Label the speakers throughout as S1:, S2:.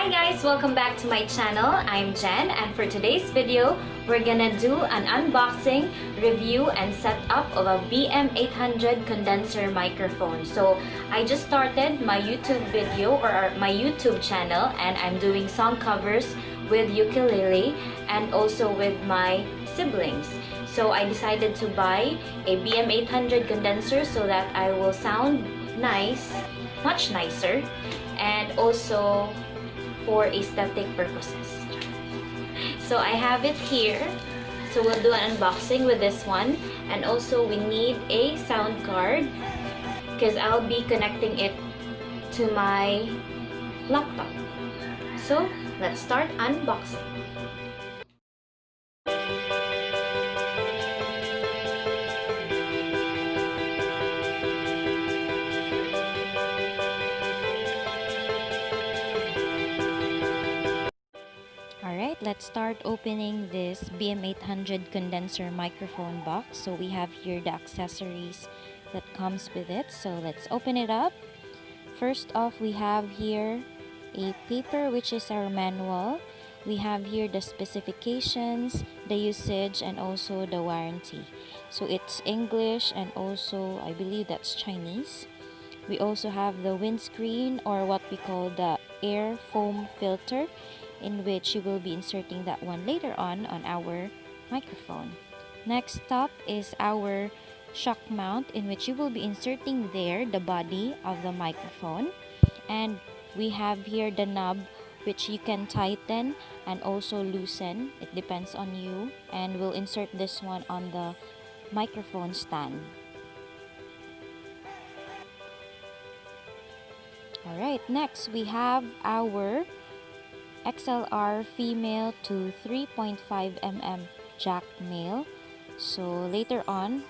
S1: Hi guys, welcome back to my channel. I'm Jen, and for today's video, we're gonna do an unboxing, review, and setup of a BM-800 condenser microphone. So I just started my YouTube video or my YouTube channel, and I'm doing song covers with ukulele and also with my siblings. So I decided to buy a BM-800 condenser so that I will sound nice, much nicer, and also for aesthetic purposes. So I have it here. So we'll do an unboxing with this one. And also we need a sound card because I'll be connecting it to my laptop. So let's start unboxing. Alright, let's start opening this BM-800 condenser microphone box. So we have here the accessories that comes with it. So let's open it up. First off, we have here a paper, which is our manual. We have here the specifications, the usage, and also the warranty. So it's English and also I believe that's Chinese. We also have the windscreen, or what we call the air foam filter, in which you will be inserting that one later on our microphone. Next up is our shock mount, in which you will be inserting there the body of the microphone. And we have here the knob, which you can tighten and also loosen. It depends on you. And we'll insert this one on the microphone stand. Alright, next we have our XLR female to 3.5 mm jack male. So later on,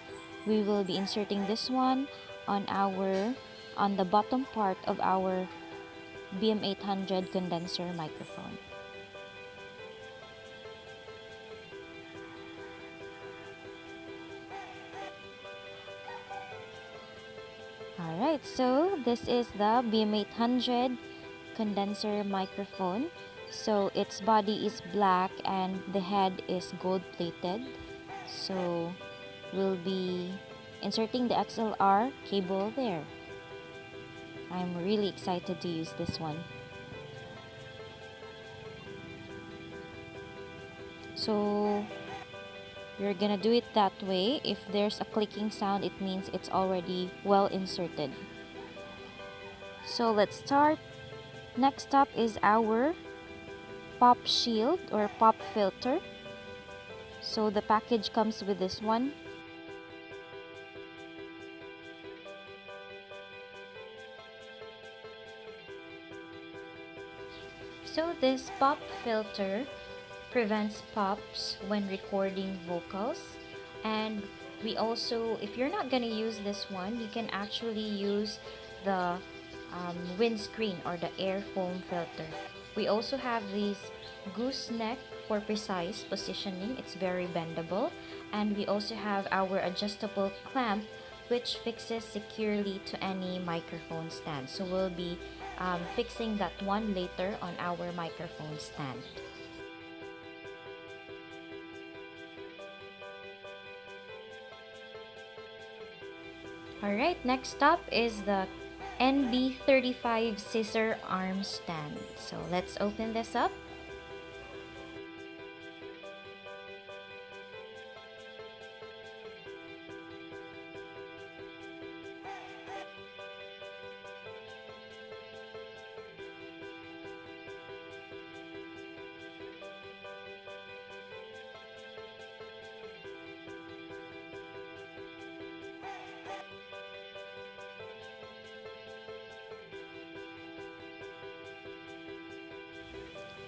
S1: we will be inserting this one on the bottom part of our BM-800 condenser microphone. Alright, so this is the BM-800 condenser microphone. So its body is black and the head is gold plated. So we'll be inserting the XLR cable there. I'm really excited to use this one. So you're gonna do it that way. If there's a clicking sound, it means it's already well inserted. So let's start. Next up is our pop shield or pop filter. So the package comes with this one. So this pop filter prevents pops when recording vocals. And we also, if you're not gonna use this one, you can actually use the windscreen or the air foam filter. We also have this gooseneck for precise positioning. It's very bendable. And we also have our adjustable clamp, which fixes securely to any microphone stand. So we'll be fixing that one later on our microphone stand. Alright, next up is the NB35 scissor arm stand. So let's open this up.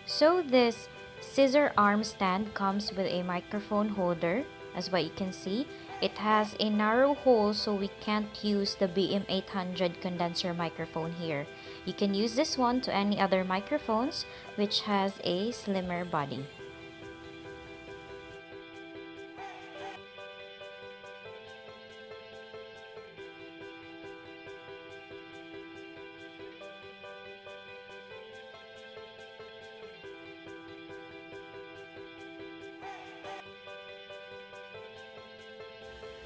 S1: So this scissor arm stand comes with a microphone holder. As what you can see, it has a narrow hole, so we can't use the BM-800 condenser microphone here. You can use this one to any other microphones which has a slimmer body.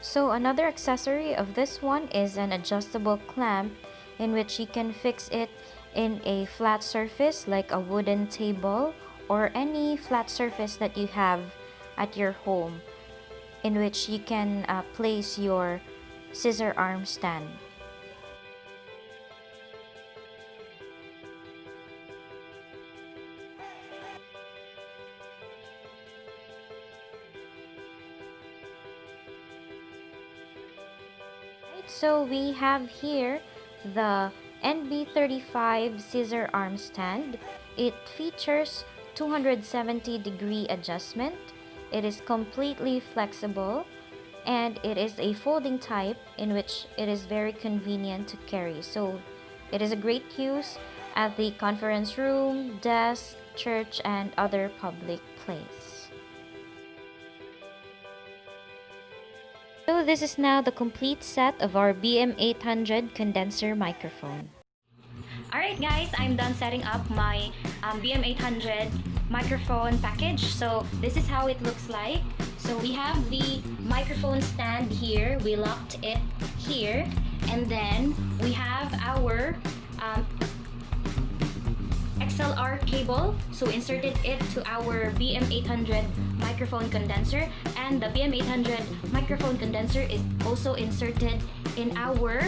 S1: So another accessory of this one is an adjustable clamp in which you can fix it in a flat surface like a wooden table or any flat surface that you have at your home, in which you can place your scissor arm stand. So we have here the NB35 scissor arm stand. It features 270-degree adjustment. It is completely flexible and it is a folding type in which it is very convenient to carry. So it is a great use at the conference room, desk, church, and other public place. So this is now the complete set of our BM-800 condenser microphone. Alright guys, I'm done setting up my BM-800 microphone package. So this is how it looks like. So we have the microphone stand here. We locked it here. And then we have our XLR cable. So inserted it to our BM-800 microphone condenser, and the BM-800 microphone condenser is also inserted in our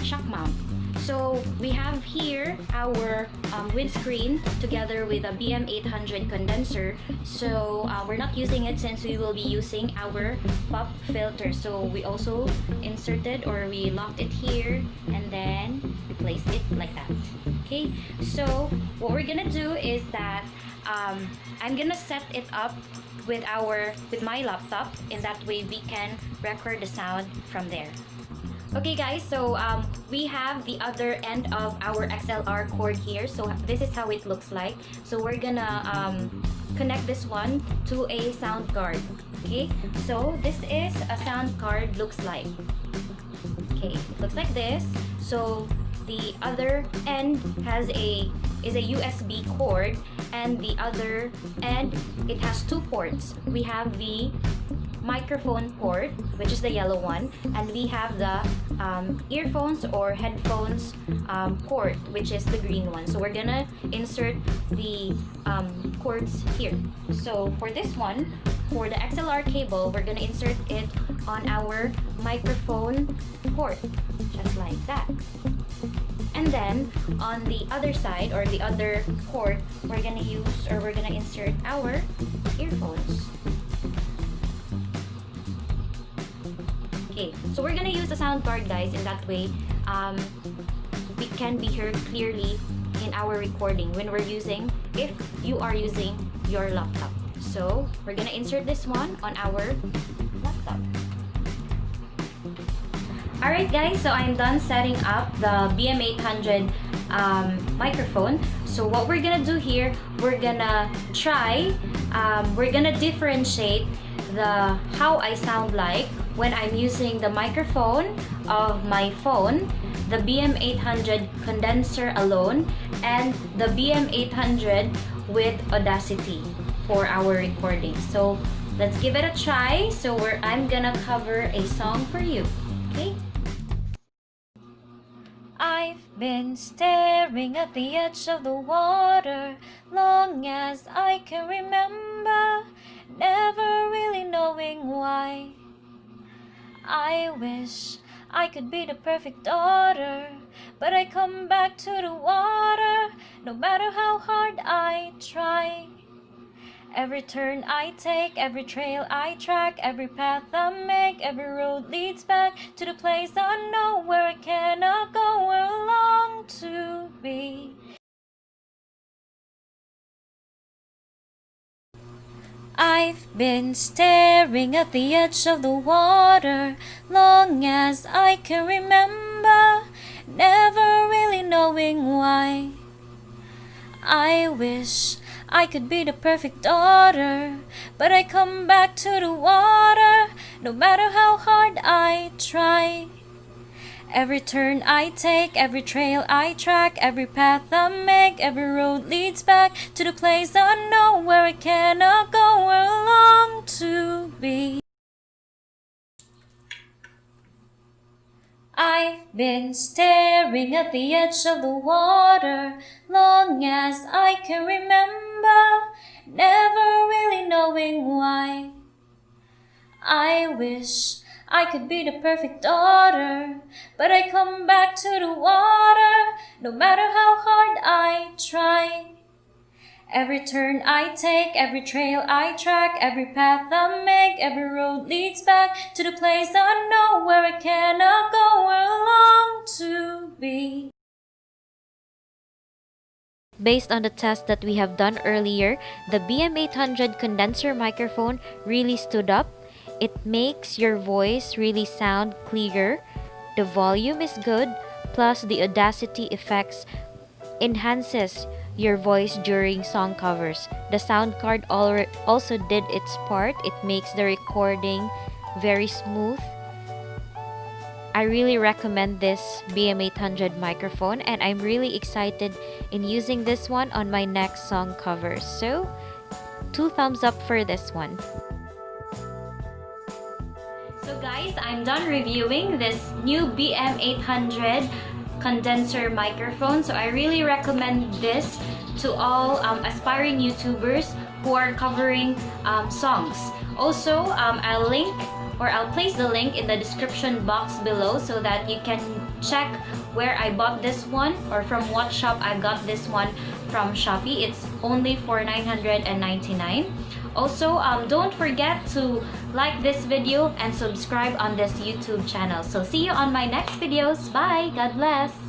S1: shock mount. So we have here our windscreen together with a BM-800 condenser. So we're not using it since we will be using our pop filter. So we also inserted, or we locked it here and then we placed it like that. Okay, so what we're gonna do is that I'm gonna set it up with my laptop. In that way we can record the sound from there. Okay guys, so we have the other end of our XLR cord here. So this is how it looks like. So we're gonna connect this one to a sound card. Okay, so this is a sound card looks like. Okay, it looks like this. So the other end is a USB cord, and the other end, it has two ports. We have the microphone port, which is the yellow one, and we have the earphones or headphones port, which is the green one. So we're gonna insert the cords here. So for this one, for the XLR cable, we're gonna insert it on our microphone port, just like that. And then on the other side, or the other port, we're gonna insert our earphones. Okay, so we're gonna use the sound card, guys. In that way, we can be heard clearly in our recording if you are using your laptop. So we're gonna insert this one on our laptop. Alright guys, so I'm done setting up the BM-800 microphone. So what we're gonna do here, we're gonna differentiate how I sound like when I'm using the microphone of my phone, the BM-800 condenser alone, and the BM-800 with Audacity for our recording. So let's give it a try. So I'm gonna cover a song for you. Okay? I've been staring at the edge of the water long as I can remember, never really knowing why. I wish I could be the perfect daughter, but I come back to the water no matter how hard I try. Every turn I take, every trail I track, every path I make, every road leads back to the place unknown where I cannot go, where I long to be. I've been staring at the edge of the water long as I can remember, never really knowing why. I wish I could be the perfect daughter, but I come back to the water no matter how hard I try. Every turn I take, every trail I track, every path I make, every road leads back to the place unknown where I cannot go, where I long to be.
S2: I've been staring at the edge of the water long as I can remember, never really knowing why. I wish I could be the perfect daughter, but I come back to the water no matter how hard I try. Every turn I take, every trail I track, every path I make, every road leads back to the place I know where I cannot go, where I long to be.
S1: Based on the test that we have done earlier, the BM-800 condenser microphone really stood up. It makes your voice really sound clearer. The volume is good, plus the Audacity effects enhances your voice during song covers. The sound card also did its part. It makes the recording very smooth. I really recommend this BM-800 microphone, and I'm really excited in using this one on my next song covers. So, 2 thumbs up for this one. So guys, I'm done reviewing this new BM-800 condenser microphone. So I really recommend this to all aspiring YouTubers who are covering songs. Also, I'll place the link in the description box below so that you can check where I bought this one or from what shop I got this one from Shopee. It's only for $999. Also, don't forget to like this video and subscribe on this YouTube channel. So see you on my next videos. Bye! God bless!